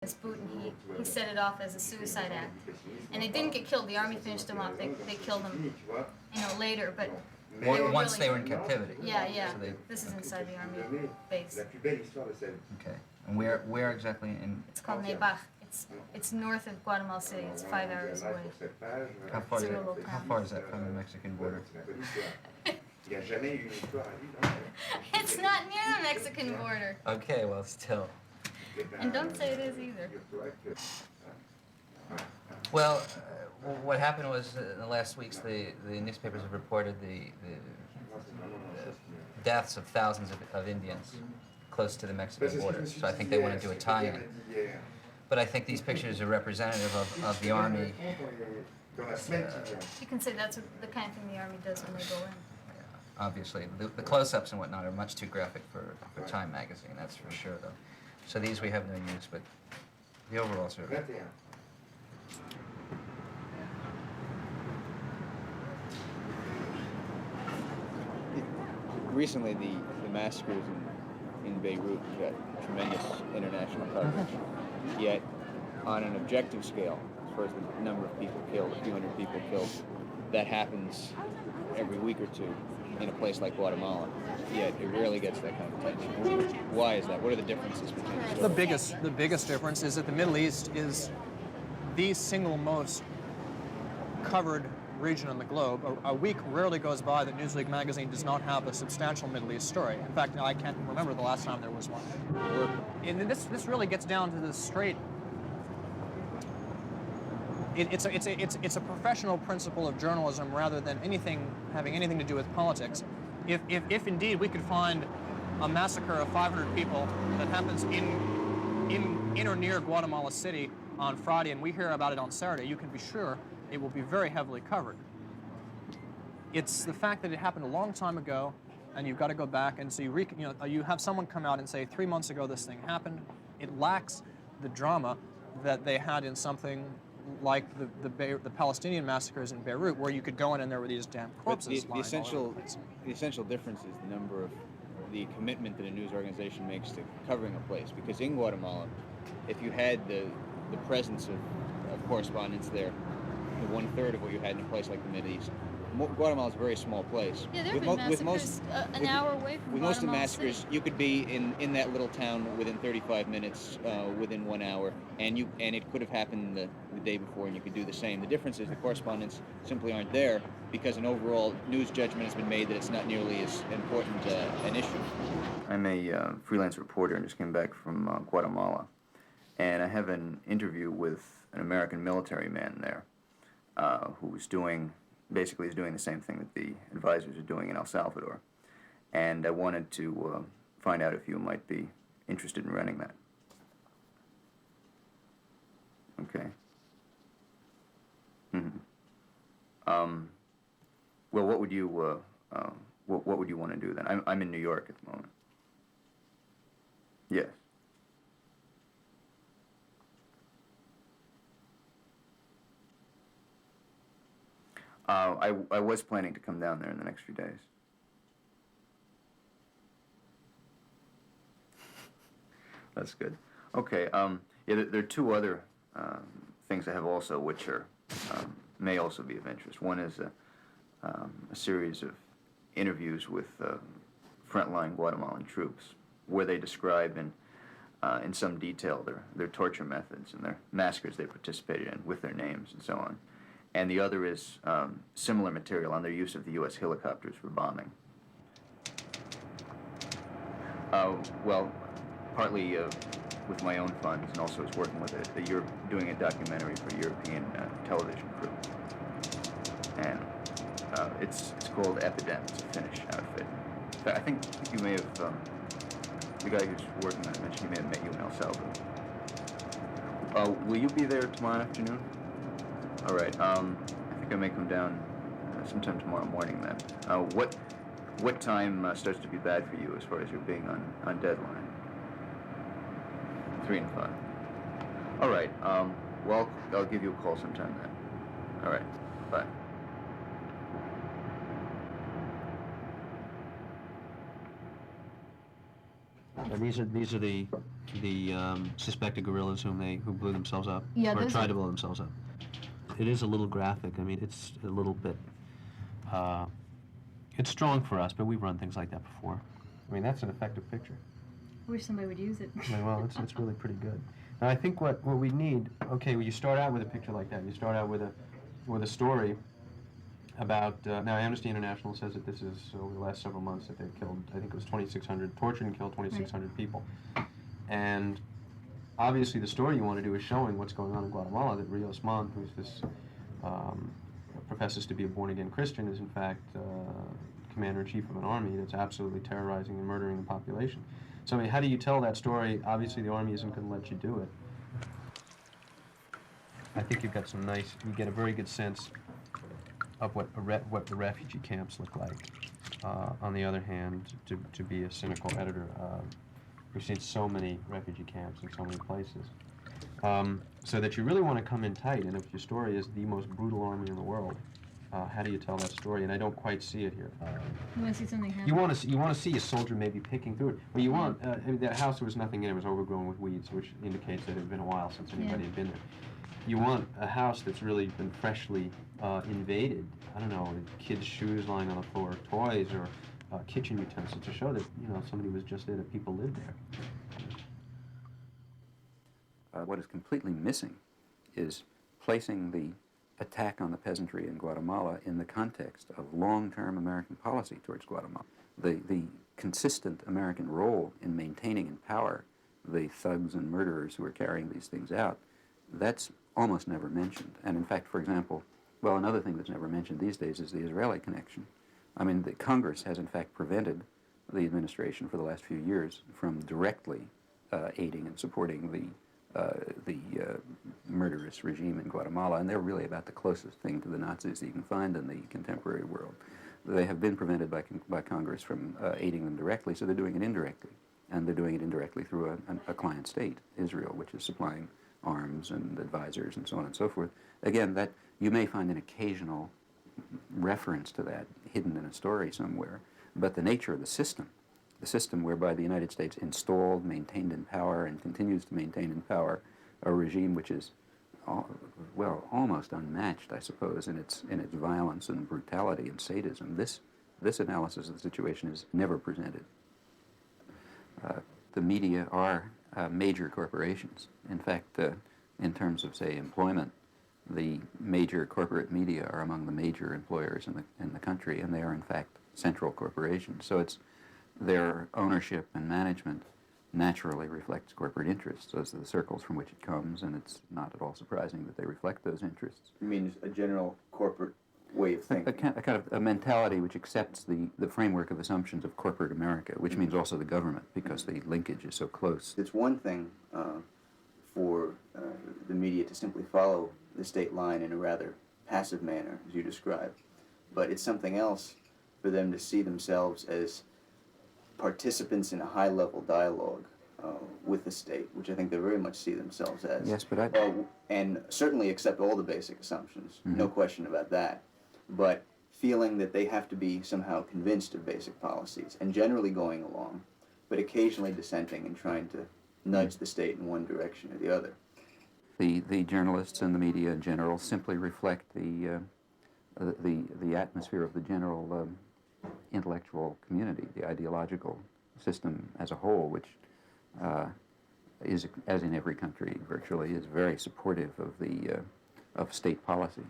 his boot, and he set it off as a suicide act. And they didn't get killed. The army finished him off. They killed him, later, but once they were in captivity. Yeah, yeah. So this is inside the army base. Okay. And where exactly in? It's called Nebach. It's north of Guatemala City. It's 5 hours away. How far is that from the Mexican border? It's not near the Mexican border. Okay, well, still. And don't say it is either. Well, what happened was in the last weeks, the newspapers have reported the deaths of thousands of Indians close to the Mexican border. So I think they want to do a tie-in. But I think these pictures are representative of the Army. You can say that's the kind of thing the Army does when they go in. Obviously. The close-ups and whatnot are much too graphic for Time magazine, that's for sure, though. So these we have no use, but the overalls are... Recently, the massacres in Beirut got tremendous international coverage. Yet, on an objective scale, as far as the number of people killed, a few hundred people killed, that happens every week or two in a place like Guatemala. Yet, it rarely gets that kind of attention. Why is that? What are the differences between the The biggest difference is that the Middle East is the single most covered region on the globe. A week rarely goes by that Newsweek magazine does not have a substantial Middle East story. In fact, I can't remember the last time there was one. And this really gets down to the straight. It's a professional principle of journalism rather than having anything to do with politics. If indeed we could find a massacre of 500 people that happens in or near Guatemala City on Friday and we hear about it on Saturday, you can be sure it will be very heavily covered. It's the fact that it happened a long time ago, and you've got to go back and so you have someone come out and say 3 months ago this thing happened. It lacks the drama that they had in something like the Palestinian massacres in Beirut, where you could go in and there were these damn corpses. The essential difference is the number of the commitment that a news organization makes to covering a place. Because in Guatemala, if you had the presence of correspondents there, the 1/3 of what you had in a place like the Mideast. Guatemala is a very small place. Yeah, there have been massacres an hour away from With most of the massacres, City. you could be in that little town within 35 minutes, within 1 hour, and it could have happened the day before, and you could do the same. The difference is the correspondents simply aren't there because an overall news judgment has been made that it's not nearly as important an issue. I'm a freelance reporter and just came back from Guatemala, and I have an interview with an American military man there. Who's doing the same thing that the advisors are doing in El Salvador. And I wanted to find out if you might be interested in renting that. Okay. Mm-hmm. Well, what would you what would you want to do then? I'm in New York at the moment. Yes. I was planning to come down there in the next few days. That's good. Okay. Yeah, there are two other things I have also, which are may also be of interest. One is a series of interviews with frontline Guatemalan troops, where they describe in some detail their torture methods and their massacres they participated in, with their names and so on. And the other is similar material on their use of the U.S. helicopters for bombing. Well, partly with my own funds, and also as working with doing a documentary for a European television crew. And it's called Epidemic. It's a Finnish outfit. In fact, I think you may have, the guy who's working on it mentioned he may have met you in El Salvador. Will you be there tomorrow afternoon? All right. I think I may come down sometime tomorrow morning then. What time starts to be bad for you as far as your being on deadline? 3 and 5. All right. Well, I'll give you a call sometime then. All right. Bye. These are the the suspected guerrillas who blew themselves up, Yeah, or those tried are- to blow themselves up. It is a little graphic. I mean, it's a little bit. It's strong for us, but we've run things like that before. I mean, that's an effective picture. I wish somebody would use it. Yeah, well, it's really pretty good. Now, I think what we need, okay, well, you start out with a picture like that. You start out with a story about, now Amnesty International says that this is, over the last several months, that they've killed, I think it was 2,600, tortured and killed 2,600 people. And obviously the story you want to do is showing what's going on in Guatemala, that Rios Montt, who's this, professes to be a born-again Christian, is in fact commander-in-chief of an army that's absolutely terrorizing and murdering the population. So, I mean, how do you tell that story? Obviously, the army isn't going to let you do it. I think you've got some nice, you get a very good sense of what the refugee camps look like. On the other hand, to be a cynical editor, we've seen so many refugee camps in so many places. So that you really want to come in tight, and if your story is the most brutal army in the world, how do you tell that story? And I don't quite see it here. You want to see something happen? You want to see a soldier maybe picking through it. Well, you want, I mean, that house, there was nothing in it. It was overgrown with weeds, which indicates that it had been a while since anybody had been there. You want a house that's really been freshly invaded. I don't know, kids' shoes lying on the floor, toys, or kitchen utensils to show that, you know, somebody was just there, that people lived there. What is completely missing is placing the attack on the peasantry in Guatemala in the context of long-term American policy towards Guatemala. The consistent American role in maintaining in power the thugs and murderers who are carrying these things out, that's almost never mentioned. And in fact, for example, well, another thing that's never mentioned these days is the Israeli connection. I mean, the Congress has in fact prevented the administration for the last few years from directly aiding and supporting the murderous regime in Guatemala, and they're really about the closest thing to the Nazis that you can find in the contemporary world. They have been prevented by Congress from aiding them directly, so they're doing it indirectly, and they're doing it indirectly through a client state, Israel, which is supplying arms and advisors and so on and so forth. Again, that you may find an occasional reference to that hidden in a story somewhere, but the nature of the system whereby the United States installed, maintained in power, and continues to maintain in power a regime which is, well, almost unmatched, I suppose, in its violence and brutality and sadism. This analysis of the situation is never presented. The media are major corporations. In fact, in terms of, say, employment, the major corporate media are among the major employers in the country, and they are, in fact, central corporations. So it's their ownership and management naturally reflects corporate interests. Those are the circles from which it comes, and it's not at all surprising that they reflect those interests. You mean a general corporate way of thinking? A kind of a mentality which accepts the framework of assumptions of corporate America, which means also the government, because the linkage is so close. It's one thing for the media to simply follow the state line in a rather passive manner, as you described, but it's something else for them to see themselves as participants in a high-level dialogue with the state, which I think they very much see themselves as. Yes, but and certainly accept all the basic assumptions, no question about that, but feeling that they have to be somehow convinced of basic policies, and generally going along, but occasionally dissenting and trying to nudge the state in one direction or the other. The journalists and the media in general simply reflect the atmosphere of the general intellectual community, the ideological system as a whole, which is, as in every country virtually, is very supportive of state policy.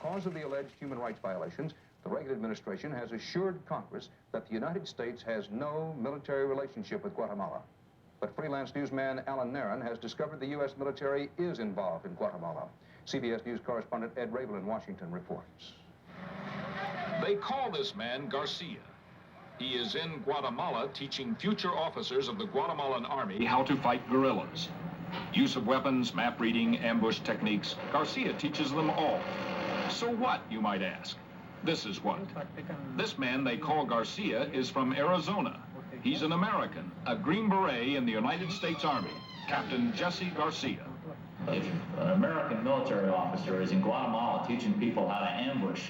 because of the alleged human rights violations, the Reagan administration has assured Congress that the United States has no military relationship with Guatemala. But freelance newsman Alan Nairn has discovered the U.S. military is involved in Guatemala. CBS News correspondent Ed Rabel in Washington reports. They call this man Garcia. He is in Guatemala teaching future officers of the Guatemalan army how to fight guerrillas. Use of weapons, map reading, ambush techniques, Garcia teaches them all. So what, you might ask? This is what. This man they call Garcia is from Arizona. He's an American, a Green Beret in the United States Army, Captain Jesse Garcia. If an American military officer is in Guatemala teaching people how to ambush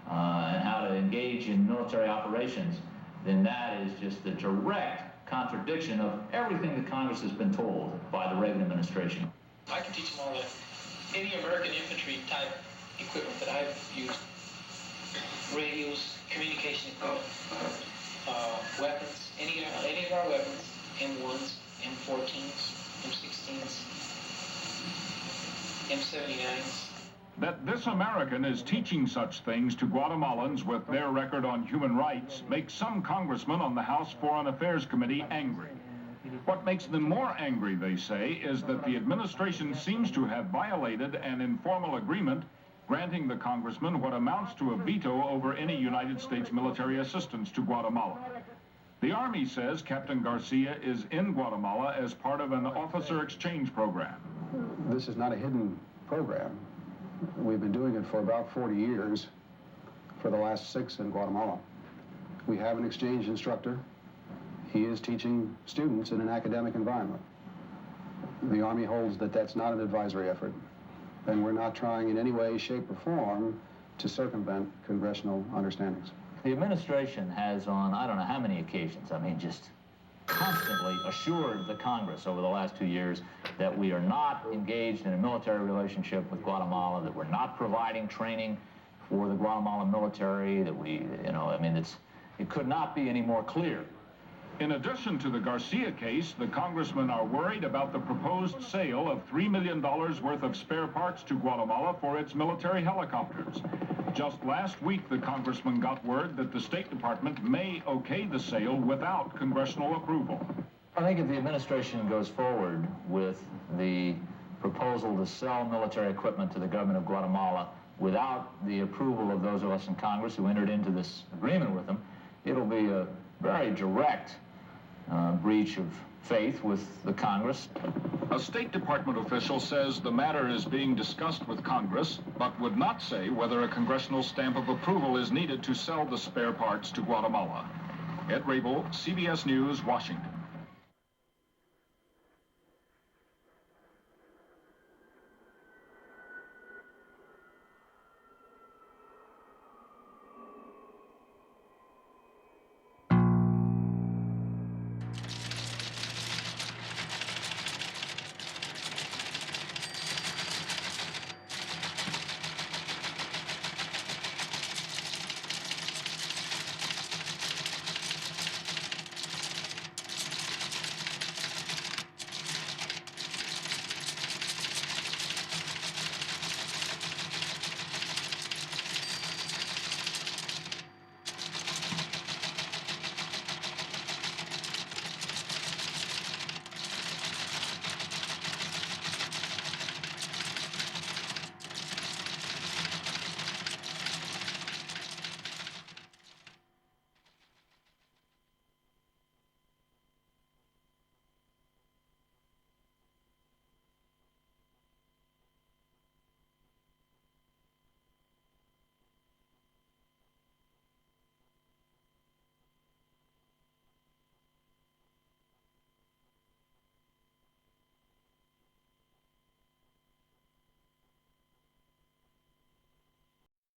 and how to engage in military operations, then that is just a direct contradiction of everything that Congress has been told by the Reagan administration. I can teach them all any American infantry type equipment that I've used. Radios, communication equipment, weapons, any of our weapons, M1s, M14s, M16s, M79s. That this American is teaching such things to Guatemalans with their record on human rights makes some congressmen on the House Foreign Affairs Committee angry. What makes them more angry, they say, is that the administration seems to have violated an informal agreement granting the congressman what amounts to a veto over any United States military assistance to Guatemala. The Army says Captain Garcia is in Guatemala as part of an officer exchange program. This is not a hidden program. We've been doing it for about 40 years, for the last 6 in Guatemala. We have an exchange instructor. He is teaching students in an academic environment. The Army holds that that's not an advisory effort, and we're not trying in any way, shape, or form to circumvent congressional understandings. The administration has on, I don't know how many occasions, I mean, just constantly assured the Congress over the last 2 years that we are not engaged in a military relationship with Guatemala, that we're not providing training for the Guatemalan military, that we, I mean, it could not be any more clear. In addition to the Garcia case, the congressmen are worried about the proposed sale of $3 million worth of spare parts to Guatemala for its military helicopters. Just last week, the congressman got word that the State Department may okay the sale without congressional approval. I think if the administration goes forward with the proposal to sell military equipment to the government of Guatemala without the approval of those of us in Congress who entered into this agreement with them, it'll be a very direct breach of faith with the Congress. A State Department official says the matter is being discussed with Congress, but would not say whether a congressional stamp of approval is needed to sell the spare parts to Guatemala. Ed Rabel, CBS News, Washington.